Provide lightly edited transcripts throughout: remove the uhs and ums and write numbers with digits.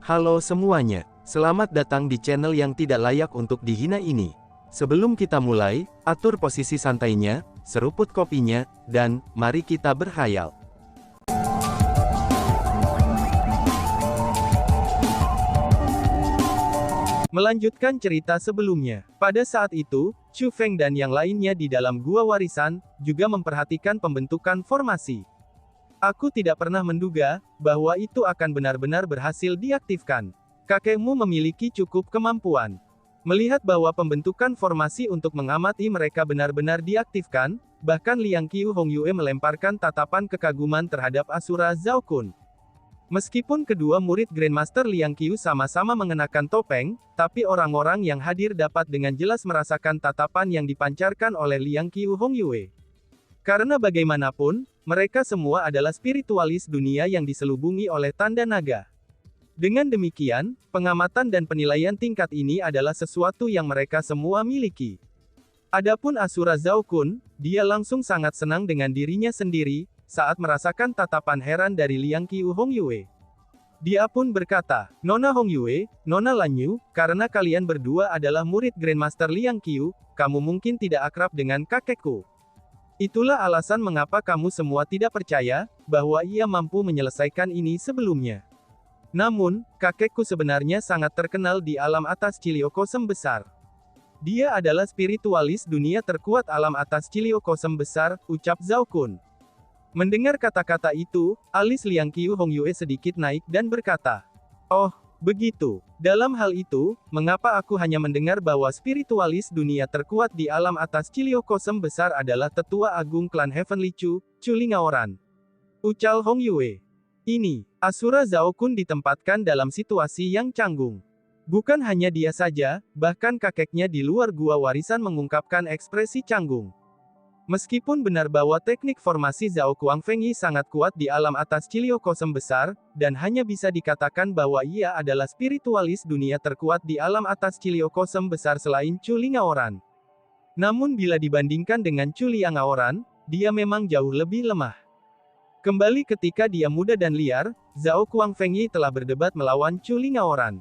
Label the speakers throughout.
Speaker 1: Halo semuanya, selamat datang di channel yang tidak layak untuk dihina ini. Sebelum kita mulai, atur posisi santainya, seruput kopinya, dan mari kita berkhayal. Melanjutkan cerita sebelumnya, pada saat itu, Chu Feng dan yang lainnya di dalam gua warisan, juga memperhatikan pembentukan formasi. Aku tidak pernah menduga, bahwa itu akan benar-benar berhasil diaktifkan. Kakekmu memiliki cukup kemampuan. Melihat bahwa pembentukan formasi untuk mengamati mereka benar-benar diaktifkan, bahkan Liang Qiu Hongyue melemparkan tatapan kekaguman terhadap Asura Zhao Kun. Meskipun kedua murid Grandmaster Liang Qiu sama-sama mengenakan topeng, tapi orang-orang yang hadir dapat dengan jelas merasakan tatapan yang dipancarkan oleh Liang Qiu Hongyue. Karena bagaimanapun, mereka semua adalah spiritualis dunia yang diselubungi oleh tanda naga. Dengan demikian, pengamatan dan penilaian tingkat ini adalah sesuatu yang mereka semua miliki. Adapun Asura Zhao Kun, dia langsung sangat senang dengan dirinya sendiri, saat merasakan tatapan heran dari Liang Qiu Hongyue. Dia pun berkata, "Nona Hongyue, Nona Lanyu, karena kalian berdua adalah murid Grandmaster Liang Qiu, kamu mungkin tidak akrab dengan kakekku. Itulah alasan mengapa kamu semua tidak percaya, bahwa ia mampu menyelesaikan ini sebelumnya. Namun, kakekku sebenarnya sangat terkenal di alam atas Ciliokosem besar. Dia adalah spiritualis dunia terkuat alam atas Ciliokosem besar," ucap Zhao Kun. Mendengar kata-kata itu, alis Liang Qiu Hongyue sedikit naik dan berkata, "Oh, begitu. Dalam hal itu, mengapa aku hanya mendengar bahwa spiritualis dunia terkuat di alam atas Ciliokosem besar adalah tetua agung klan Heavenly Chu, Chu Lingaoran?" ucal Hongyue. Ini, Asura Zhao Kun ditempatkan dalam situasi yang canggung. Bukan hanya dia saja, bahkan kakeknya di luar gua warisan mengungkapkan ekspresi canggung. Meskipun benar bahwa teknik formasi Zhao Kuang Fengyi sangat kuat di alam atas Ciliokosem besar, dan hanya bisa dikatakan bahwa ia adalah spiritualis dunia terkuat di alam atas Ciliokosem besar selain Chu Lingaoran. Namun bila dibandingkan dengan Chu Lingaoran, dia memang jauh lebih lemah. Kembali ketika dia muda dan liar, Zhao Kuang Fengyi telah berdebat melawan Chu Lingaoran.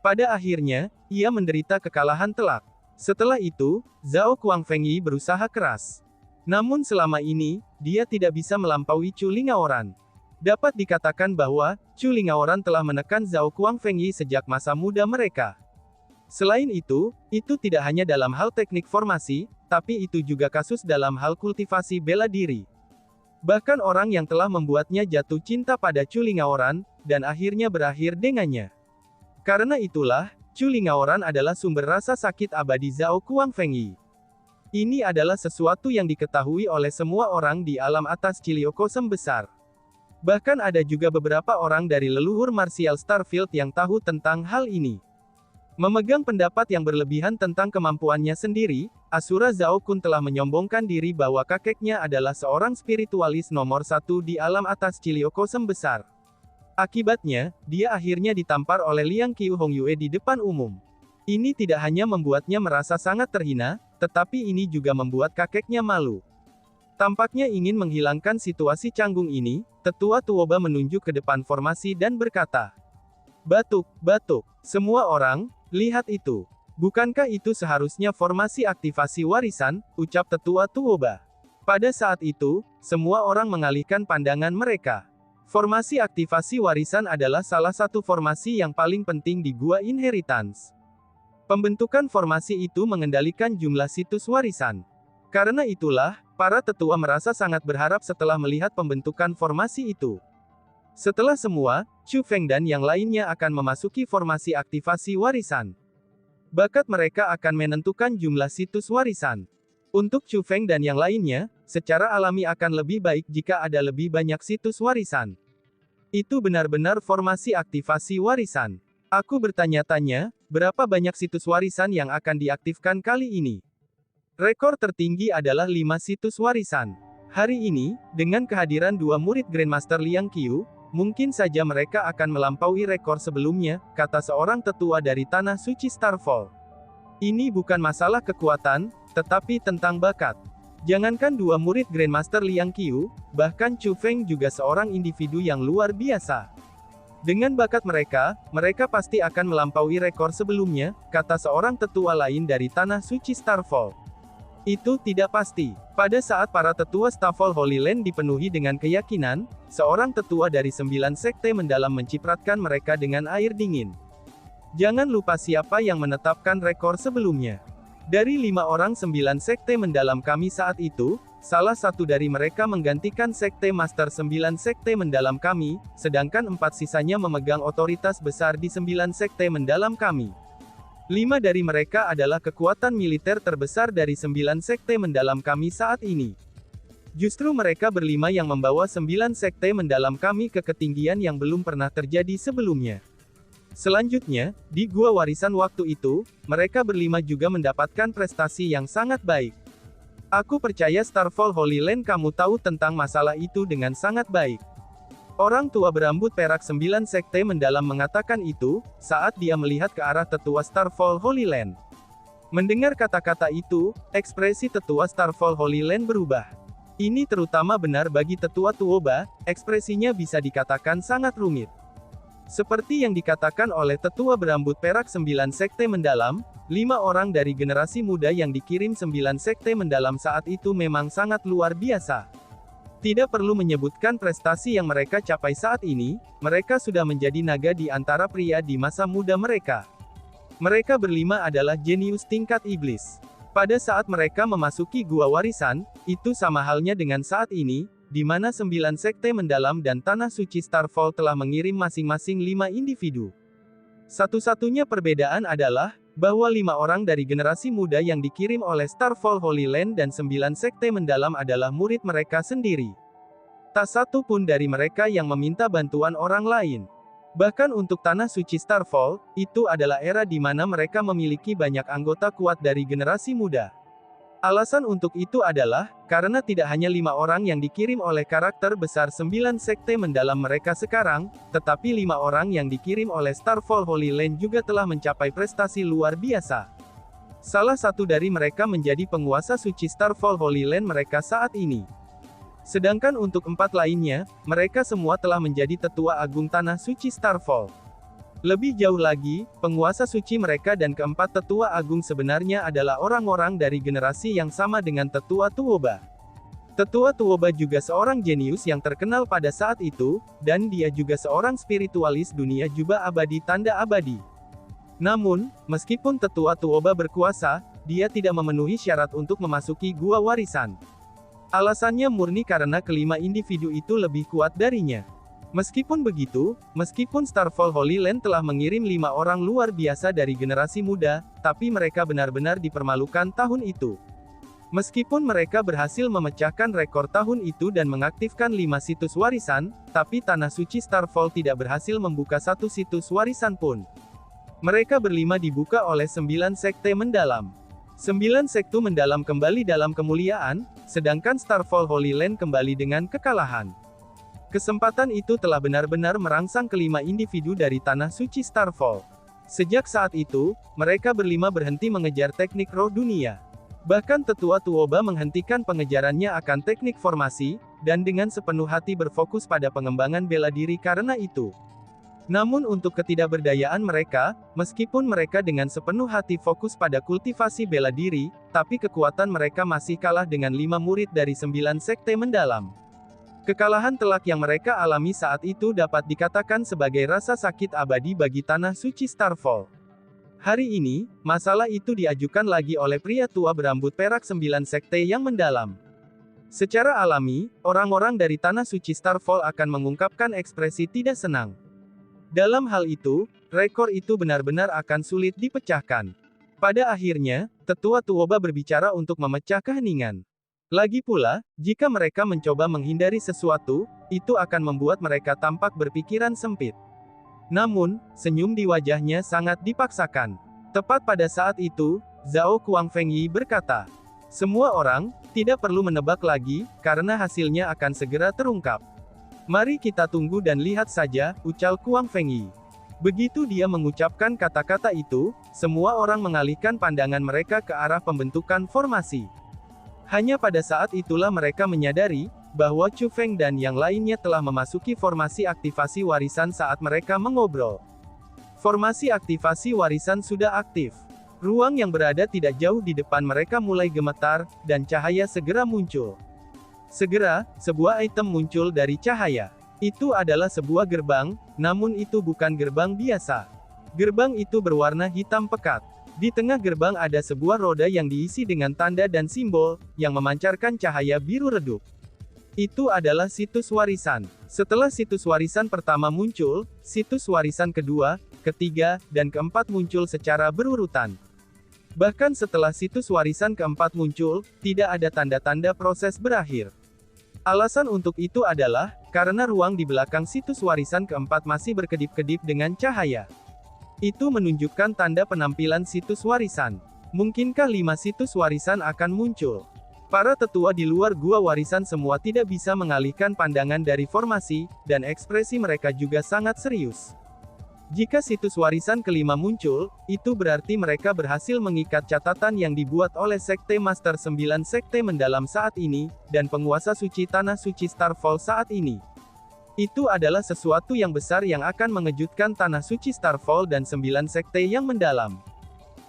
Speaker 1: Pada akhirnya, ia menderita kekalahan telak. Setelah itu, Zhao Kuang Fengyi berusaha keras. Namun selama ini, dia tidak bisa melampaui Chu Lingaoran. Dapat dikatakan bahwa, Chu Lingaoran telah menekan Zhao Kuang Fengyi sejak masa muda mereka. Selain itu tidak hanya dalam hal teknik formasi, tapi itu juga kasus dalam hal kultivasi bela diri. Bahkan orang yang telah membuatnya jatuh cinta pada Chu Lingaoran, dan akhirnya berakhir dengannya. Karena itulah, Chu Lingaoran adalah sumber rasa sakit abadi Zhao Kuang Fengyi. Ini adalah sesuatu yang diketahui oleh semua orang di alam atas Ciliokosem besar. Bahkan ada juga beberapa orang dari leluhur martial Starfield yang tahu tentang hal ini. Memegang pendapat yang berlebihan tentang kemampuannya sendiri, Asura Zhao Kun telah menyombongkan diri bahwa kakeknya adalah seorang spiritualis nomor satu di alam atas Ciliokosem besar. Akibatnya, dia akhirnya ditampar oleh Liang Qiu Hongyue di depan umum. Ini tidak hanya membuatnya merasa sangat terhina, tetapi ini juga membuat kakeknya malu. Tampaknya ingin menghilangkan situasi canggung ini, tetua Tuoba menunjuk ke depan formasi dan berkata, "Batuk, batuk. Semua orang, lihat itu. Bukankah itu seharusnya formasi aktivasi warisan?" ucap tetua Tuoba. Pada saat itu, semua orang mengalihkan pandangan mereka. Formasi aktivasi warisan adalah salah satu formasi yang paling penting di Gua Inheritance. Pembentukan formasi itu mengendalikan jumlah situs warisan. Karena itulah, para tetua merasa sangat berharap setelah melihat pembentukan formasi itu. Setelah semua, Chu Feng dan yang lainnya akan memasuki formasi aktivasi warisan. Bakat mereka akan menentukan jumlah situs warisan. Untuk Chu Feng dan yang lainnya, secara alami akan lebih baik jika ada lebih banyak situs warisan. Itu benar-benar formasi aktivasi warisan. Aku bertanya-tanya, berapa banyak situs warisan yang akan diaktifkan kali ini? Rekor tertinggi adalah 5 situs warisan. Hari ini, dengan kehadiran dua murid Grandmaster Liang Qiu, mungkin saja mereka akan melampaui rekor sebelumnya, kata seorang tetua dari Tanah Suci Starfall. Ini bukan masalah kekuatan, tetapi tentang bakat. Jangankan dua murid Grandmaster Liang Qiu, bahkan Chu Feng juga seorang individu yang luar biasa. Dengan bakat mereka, mereka pasti akan melampaui rekor sebelumnya, kata seorang tetua lain dari Tanah Suci Starfall. Itu tidak pasti. Pada saat para tetua Starfall Holy Land dipenuhi dengan keyakinan, seorang tetua dari 9 sekte mendalam mencipratkan mereka dengan air dingin. Jangan lupa siapa yang menetapkan rekor sebelumnya. Dari 5 orang 9 sekte mendalam kami saat itu, salah satu dari mereka menggantikan sekte master 9 sekte mendalam kami, sedangkan 4 sisanya memegang otoritas besar di 9 sekte mendalam kami. 5 dari mereka adalah kekuatan militer terbesar dari 9 sekte mendalam kami saat ini. Justru mereka berlima yang membawa 9 sekte mendalam kami ke ketinggian yang belum pernah terjadi sebelumnya. Selanjutnya, di Gua Warisan waktu itu, mereka berlima juga mendapatkan prestasi yang sangat baik. Aku percaya Starfall Holy Land kamu tahu tentang masalah itu dengan sangat baik. Orang tua berambut perak 9 sekte mendalam mengatakan itu, saat dia melihat ke arah tetua Starfall Holy Land. Mendengar kata-kata itu, ekspresi tetua Starfall Holy Land berubah. Ini terutama benar bagi tetua Tuoba, ekspresinya bisa dikatakan sangat rumit. Seperti yang dikatakan oleh tetua berambut perak 9 sekte mendalam, 5 orang dari generasi muda yang dikirim 9 sekte mendalam saat itu memang sangat luar biasa. Tidak perlu menyebutkan prestasi yang mereka capai saat ini, mereka sudah menjadi naga di antara pria di masa muda mereka. Mereka berlima adalah jenius tingkat iblis. Pada saat mereka memasuki Gua Warisan, itu sama halnya dengan saat ini, di mana 9 sekte mendalam dan Tanah Suci Starfall telah mengirim masing-masing 5 individu. Satu-satunya perbedaan adalah, bahwa 5 orang dari generasi muda yang dikirim oleh Starfall Holy Land dan 9 sekte mendalam adalah murid mereka sendiri. Tak satu pun dari mereka yang meminta bantuan orang lain. Bahkan untuk Tanah Suci Starfall, itu adalah era di mana mereka memiliki banyak anggota kuat dari generasi muda. Alasan untuk itu adalah, karena tidak hanya 5 orang yang dikirim oleh karakter besar 9 sekte mendalam mereka sekarang, tetapi 5 orang yang dikirim oleh Starfall Holy Land juga telah mencapai prestasi luar biasa. Salah satu dari mereka menjadi penguasa suci Starfall Holy Land mereka saat ini. Sedangkan untuk 4 lainnya, mereka semua telah menjadi tetua agung Tanah Suci Starfall. Lebih jauh lagi, penguasa suci mereka dan keempat tetua agung sebenarnya adalah orang-orang dari generasi yang sama dengan tetua Tuoba. Tetua Tuoba juga seorang jenius yang terkenal pada saat itu, dan dia juga seorang spiritualis dunia jubah abadi tanda abadi. Namun, meskipun tetua Tuoba berkuasa, dia tidak memenuhi syarat untuk memasuki Gua Warisan. Alasannya murni karena kelima individu itu lebih kuat darinya. Meskipun begitu, meskipun Starfall Holy Land telah mengirim 5 orang luar biasa dari generasi muda, tapi mereka benar-benar dipermalukan tahun itu. Meskipun mereka berhasil memecahkan rekor tahun itu dan mengaktifkan 5 situs warisan, tapi Tanah Suci Starfall tidak berhasil membuka satu situs warisan pun. Mereka berlima dibuka oleh 9 sekte mendalam. 9 sekte mendalam kembali dalam kemuliaan, sedangkan Starfall Holy Land kembali dengan kekalahan. Kesempatan itu telah benar-benar merangsang kelima individu dari Tanah Suci Starfall. Sejak saat itu, mereka berlima berhenti mengejar teknik roh dunia. Bahkan tetua Tuoba menghentikan pengejarannya akan teknik formasi, dan dengan sepenuh hati berfokus pada pengembangan bela diri karena itu. Namun untuk ketidakberdayaan mereka, meskipun mereka dengan sepenuh hati fokus pada kultivasi bela diri, tapi kekuatan mereka masih kalah dengan 5 murid dari 9 sekte mendalam. Kekalahan telak yang mereka alami saat itu dapat dikatakan sebagai rasa sakit abadi bagi Tanah Suci Starfall. Hari ini, masalah itu diajukan lagi oleh pria tua berambut perak 9 sekte yang mendalam. Secara alami, orang-orang dari Tanah Suci Starfall akan mengungkapkan ekspresi tidak senang. Dalam hal itu, rekor itu benar-benar akan sulit dipecahkan. Pada akhirnya, tetua Tuoba berbicara untuk memecah keheningan. Lagi pula, jika mereka mencoba menghindari sesuatu, itu akan membuat mereka tampak berpikiran sempit. Namun, senyum di wajahnya sangat dipaksakan. Tepat pada saat itu, Zhao Kuangfengyi berkata, "Semua orang, tidak perlu menebak lagi, karena hasilnya akan segera terungkap. Mari kita tunggu dan lihat saja," ucal Kuangfengyi. Begitu dia mengucapkan kata-kata itu, semua orang mengalihkan pandangan mereka ke arah pembentukan formasi. Hanya pada saat itulah mereka menyadari, bahwa Chu Feng dan yang lainnya telah memasuki formasi aktivasi warisan saat mereka mengobrol. Formasi aktivasi warisan sudah aktif. Ruang yang berada tidak jauh di depan mereka mulai gemetar, dan cahaya segera muncul. Segera, sebuah item muncul dari cahaya. Itu adalah sebuah gerbang, namun itu bukan gerbang biasa. Gerbang itu berwarna hitam pekat. Di tengah gerbang ada sebuah roda yang diisi dengan tanda dan simbol, yang memancarkan cahaya biru redup. Itu adalah situs warisan. Setelah situs warisan pertama muncul, situs warisan kedua, ketiga, dan keempat muncul secara berurutan. Bahkan setelah situs warisan keempat muncul, tidak ada tanda-tanda proses berakhir. Alasan untuk itu adalah, karena ruang di belakang situs warisan keempat masih berkedip-kedip dengan cahaya. Itu menunjukkan tanda penampilan situs warisan. Mungkinkah 5 situs warisan akan muncul? Para tetua di luar gua warisan semua tidak bisa mengalihkan pandangan dari formasi, dan ekspresi mereka juga sangat serius. Jika situs warisan kelima muncul, itu berarti mereka berhasil mengikat catatan yang dibuat oleh Sekte Master 9 Sekte Mendalam saat ini, dan penguasa suci Tanah Suci Starfall saat ini. Itu adalah sesuatu yang besar yang akan mengejutkan Tanah Suci Starfall dan 9 Sekte yang mendalam.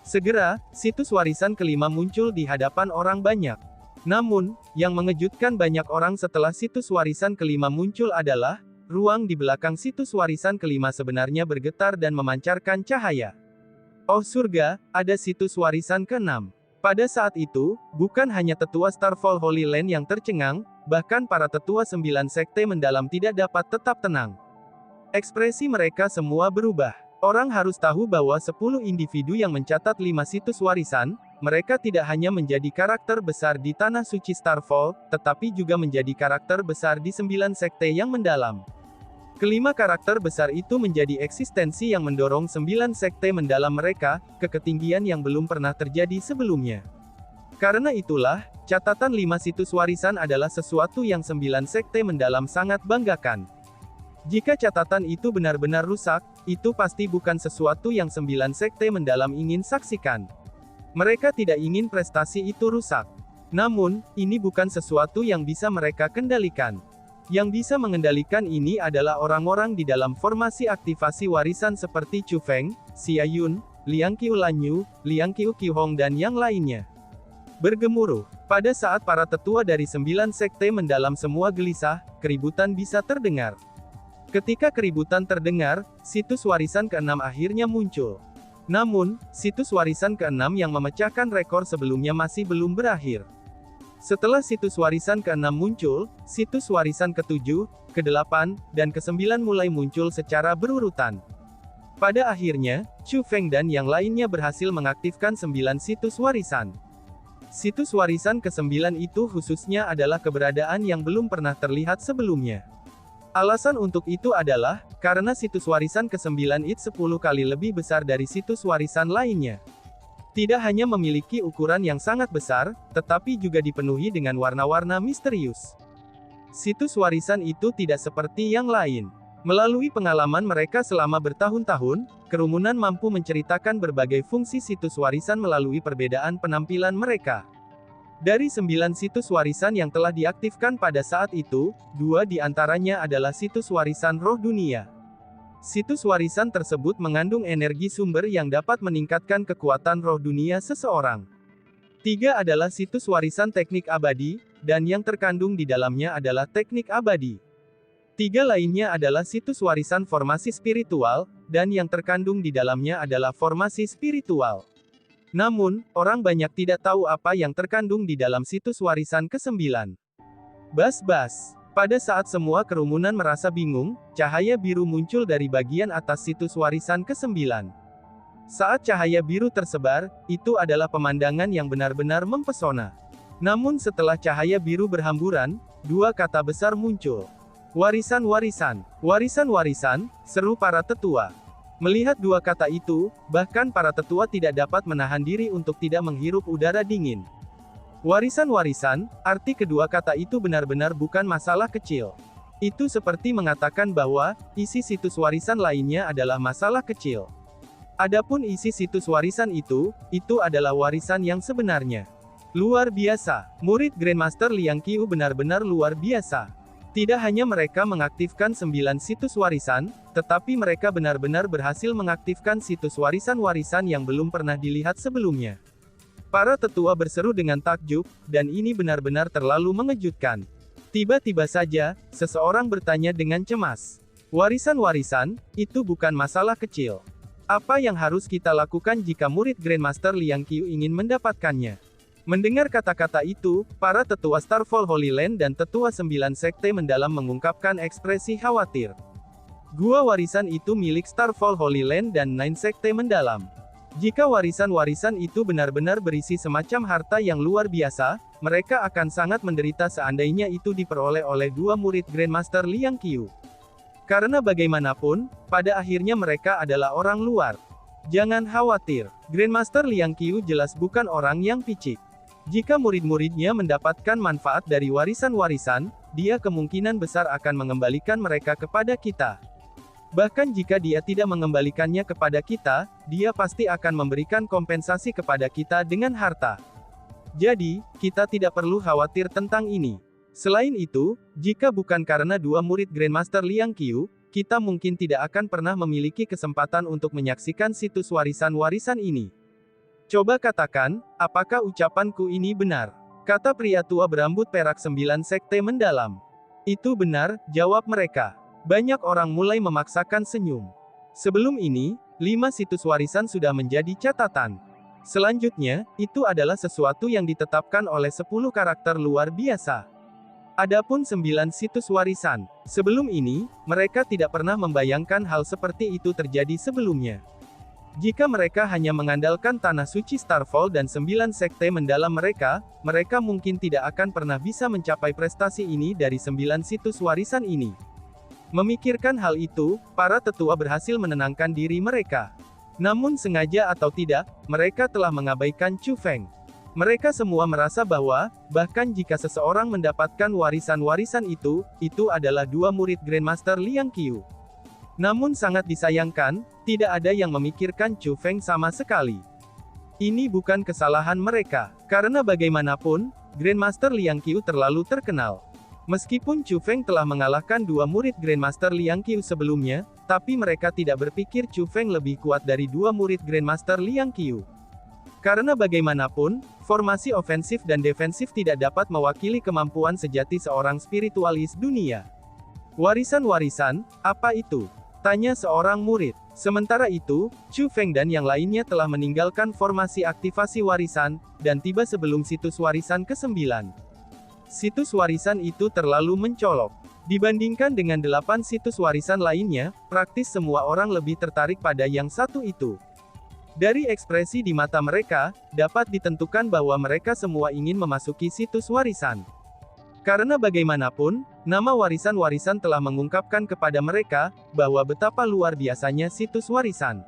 Speaker 1: Segera, situs warisan kelima muncul di hadapan orang banyak. Namun, yang mengejutkan banyak orang setelah situs warisan kelima muncul adalah, ruang di belakang situs warisan kelima sebenarnya bergetar dan memancarkan cahaya. Oh surga, ada situs warisan ke-6. Pada saat itu, bukan hanya tetua Starfall Holy Land yang tercengang, bahkan para tetua 9 sekte mendalam tidak dapat tetap tenang. Ekspresi mereka semua berubah. Orang harus tahu bahwa 10 individu yang mencatat 5 situs warisan, mereka tidak hanya menjadi karakter besar di Tanah Suci Starfall, tetapi juga menjadi karakter besar di 9 sekte yang mendalam. Kelima karakter besar itu menjadi eksistensi yang mendorong 9 sekte mendalam mereka, ke ketinggian yang belum pernah terjadi sebelumnya. Karena itulah, catatan 5 situs warisan adalah sesuatu yang 9 sekte mendalam sangat banggakan. Jika catatan itu benar-benar rusak, itu pasti bukan sesuatu yang 9 sekte mendalam ingin saksikan. Mereka tidak ingin prestasi itu rusak. Namun, ini bukan sesuatu yang bisa mereka kendalikan. Yang bisa mengendalikan ini adalah orang-orang di dalam formasi aktivasi warisan seperti Chu Feng, Xia Yun, Liang Qiulanyu, Liang Qiuqihong dan yang lainnya. Bergemuruh. Pada saat para tetua dari 9 sekte mendalam semua gelisah, keributan bisa terdengar. Ketika keributan terdengar, situs warisan ke-6 akhirnya muncul. Namun, situs warisan ke-6 yang memecahkan rekor sebelumnya masih belum berakhir. Setelah situs warisan ke-6 muncul, situs warisan ke-7, ke-8, dan ke-9 mulai muncul secara berurutan. Pada akhirnya, Chu Feng dan yang lainnya berhasil mengaktifkan 9 situs warisan. Situs warisan ke-9 itu khususnya adalah keberadaan yang belum pernah terlihat sebelumnya. Alasan untuk itu adalah, karena situs warisan ke-9 itu 10 kali lebih besar dari situs warisan lainnya. Tidak hanya memiliki ukuran yang sangat besar, tetapi juga dipenuhi dengan warna-warna misterius. Situs warisan itu tidak seperti yang lain. Melalui pengalaman mereka selama bertahun-tahun, kerumunan mampu menceritakan berbagai fungsi situs warisan melalui perbedaan penampilan mereka. Dari 9 situs warisan yang telah diaktifkan pada saat itu, 2 di antaranya adalah situs warisan roh dunia. Situs warisan tersebut mengandung energi sumber yang dapat meningkatkan kekuatan roh dunia seseorang. 3 adalah situs warisan teknik abadi, dan yang terkandung di dalamnya adalah teknik abadi. 3 lainnya adalah situs warisan formasi spiritual, dan yang terkandung di dalamnya adalah formasi spiritual. Namun, orang banyak tidak tahu apa yang terkandung di dalam situs warisan ke-9. Bas-bas. Pada saat semua kerumunan merasa bingung, cahaya biru muncul dari bagian atas situs warisan ke-9. Saat cahaya biru tersebar, itu adalah pemandangan yang benar-benar mempesona. Namun setelah cahaya biru berhamburan, 2 kata besar muncul. Warisan-warisan. Warisan-warisan, seru para tetua. Melihat 2 kata itu, bahkan para tetua tidak dapat menahan diri untuk tidak menghirup udara dingin. Warisan-warisan, arti kedua kata itu benar-benar bukan masalah kecil. Itu seperti mengatakan bahwa, isi situs warisan lainnya adalah masalah kecil. Adapun isi situs warisan itu adalah warisan yang sebenarnya. Luar biasa, murid Grandmaster Liang Qiu benar-benar luar biasa. Tidak hanya mereka mengaktifkan 9 situs warisan, tetapi mereka benar-benar berhasil mengaktifkan situs warisan-warisan yang belum pernah dilihat sebelumnya. Para tetua berseru dengan takjub, dan ini benar-benar terlalu mengejutkan. Tiba-tiba saja, seseorang bertanya dengan cemas. Warisan-warisan, itu bukan masalah kecil. Apa yang harus kita lakukan jika murid Grandmaster Liang Qiu ingin mendapatkannya? Mendengar kata-kata itu, para tetua Starfall Holy Land dan tetua 9 sekte mendalam mengungkapkan ekspresi khawatir. Gua warisan itu milik Starfall Holy Land dan 9 sekte mendalam. Jika warisan-warisan itu benar-benar berisi semacam harta yang luar biasa, mereka akan sangat menderita seandainya itu diperoleh oleh dua murid Grandmaster Liang Qiu. Karena bagaimanapun, pada akhirnya mereka adalah orang luar. Jangan khawatir, Grandmaster Liang Qiu jelas bukan orang yang picik. Jika murid-muridnya mendapatkan manfaat dari warisan-warisan, dia kemungkinan besar akan mengembalikan mereka kepada kita. Bahkan jika dia tidak mengembalikannya kepada kita, dia pasti akan memberikan kompensasi kepada kita dengan harta. Jadi, kita tidak perlu khawatir tentang ini. Selain itu, jika bukan karena dua murid Grandmaster Liang Qiu, kita mungkin tidak akan pernah memiliki kesempatan untuk menyaksikan situs warisan-warisan ini. Coba katakan, apakah ucapanku ini benar? Kata pria tua berambut perak 9 sekte mendalam. Itu benar, jawab mereka. Banyak orang mulai memaksakan senyum. Sebelum ini, 5 situs warisan sudah menjadi catatan. Selanjutnya, itu adalah sesuatu yang ditetapkan oleh 10 karakter luar biasa. Adapun 9 situs warisan. Sebelum ini, mereka tidak pernah membayangkan hal seperti itu terjadi sebelumnya. Jika mereka hanya mengandalkan tanah suci Starfall dan 9 sekte mendalam mereka, mereka mungkin tidak akan pernah bisa mencapai prestasi ini dari 9 situs warisan ini. Memikirkan hal itu, para tetua berhasil menenangkan diri mereka. Namun sengaja atau tidak, mereka telah mengabaikan Chu Feng. Mereka semua merasa bahwa, bahkan jika seseorang mendapatkan warisan-warisan itu adalah dua murid Grandmaster Liang Qiu. Namun sangat disayangkan, tidak ada yang memikirkan Chu Feng sama sekali. Ini bukan kesalahan mereka, karena bagaimanapun, Grandmaster Liang Qiu terlalu terkenal. Meskipun Chu Feng telah mengalahkan dua murid Grandmaster Liang Qiu sebelumnya, tapi mereka tidak berpikir Chu Feng lebih kuat dari dua murid Grandmaster Liang Qiu. Karena bagaimanapun, formasi ofensif dan defensif tidak dapat mewakili kemampuan sejati seorang spiritualis dunia. Warisan-warisan, apa itu? Tanya seorang murid. Sementara itu, Chu Feng dan yang lainnya telah meninggalkan formasi aktivasi warisan, dan tiba sebelum situs warisan ke-9. Situs warisan itu terlalu mencolok. Dibandingkan dengan 8 situs warisan lainnya, praktis semua orang lebih tertarik pada yang satu itu. Dari ekspresi di mata mereka, dapat ditentukan bahwa mereka semua ingin memasuki situs warisan. Karena bagaimanapun, nama warisan-warisan telah mengungkapkan kepada mereka, bahwa betapa luar biasanya situs warisan.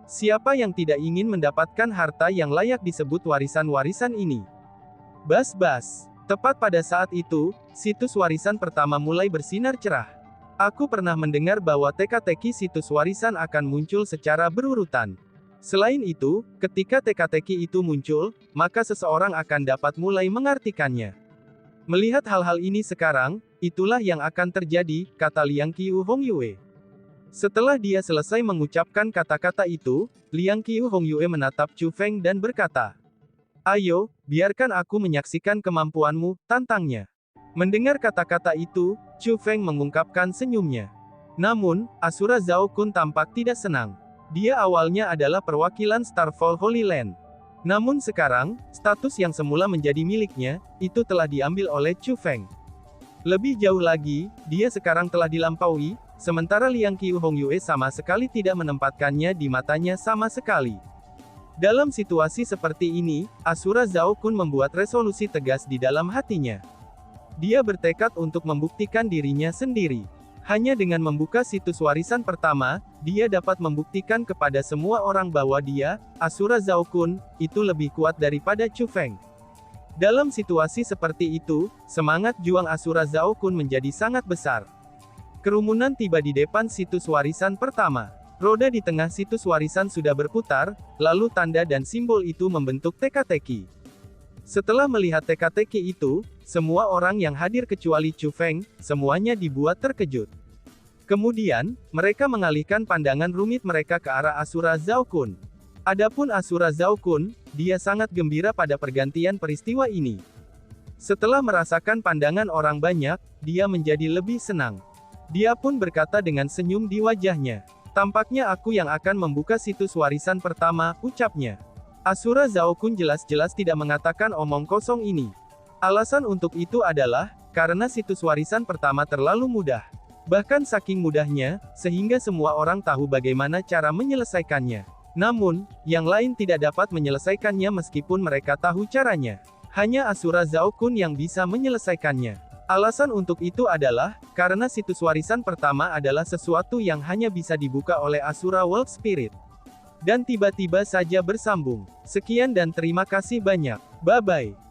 Speaker 1: Siapa yang tidak ingin mendapatkan harta yang layak disebut warisan-warisan ini? Bas-bas. Tepat pada saat itu, situs warisan pertama mulai bersinar cerah. Aku pernah mendengar bahwa teka-teki situs warisan akan muncul secara berurutan. Selain itu, ketika teka-teki itu muncul, maka seseorang akan dapat mulai mengartikannya. Melihat hal-hal ini sekarang, itulah yang akan terjadi, kata Liang Qiu Hongyue. Setelah dia selesai mengucapkan kata-kata itu, Liang Qiu Hongyue menatap Chu Feng dan berkata, "Ayo, biarkan aku menyaksikan kemampuanmu," tantangnya. Mendengar kata-kata itu, Chu Feng mengungkapkan senyumnya. Namun, Asura Zhao Kun tampak tidak senang. Dia awalnya adalah perwakilan Starfall Holy Land. Namun sekarang, status yang semula menjadi miliknya, itu telah diambil oleh Chu Feng. Lebih jauh lagi, dia sekarang telah dilampaui, sementara Liang Qiu Hongyue sama sekali tidak menempatkannya di matanya sama sekali. Dalam situasi seperti ini, Asura Zhao Kun membuat resolusi tegas di dalam hatinya. Dia bertekad untuk membuktikan dirinya sendiri. Hanya dengan membuka situs warisan pertama, dia dapat membuktikan kepada semua orang bahwa dia, Asura Zhao Kun, itu lebih kuat daripada Chu Feng. Dalam situasi seperti itu, semangat juang Asura Zhao Kun menjadi sangat besar. Kerumunan tiba di depan situs warisan pertama. Roda di tengah situs warisan sudah berputar, lalu tanda dan simbol itu membentuk teka-teki. Setelah melihat teka-teki itu, semua orang yang hadir kecuali Chu Feng, semuanya dibuat terkejut. Kemudian, mereka mengalihkan pandangan rumit mereka ke arah Asura Zhao Kun. Adapun Asura Zhao Kun, dia sangat gembira pada pergantian peristiwa ini. Setelah merasakan pandangan orang banyak, dia menjadi lebih senang. Dia pun berkata dengan senyum di wajahnya. Tampaknya aku yang akan membuka situs warisan pertama, ucapnya. Asura Zhao Kun jelas-jelas tidak mengatakan omong kosong ini. Alasan untuk itu adalah, karena situs warisan pertama terlalu mudah. Bahkan saking mudahnya, sehingga semua orang tahu bagaimana cara menyelesaikannya. Namun, yang lain tidak dapat menyelesaikannya meskipun mereka tahu caranya. Hanya Asura Zhao Kun yang bisa menyelesaikannya. Alasan untuk itu adalah, karena situs warisan pertama adalah sesuatu yang hanya bisa dibuka oleh Asura World Spirit. Dan tiba-tiba saja bersambung. Sekian dan terima kasih banyak. Bye-bye.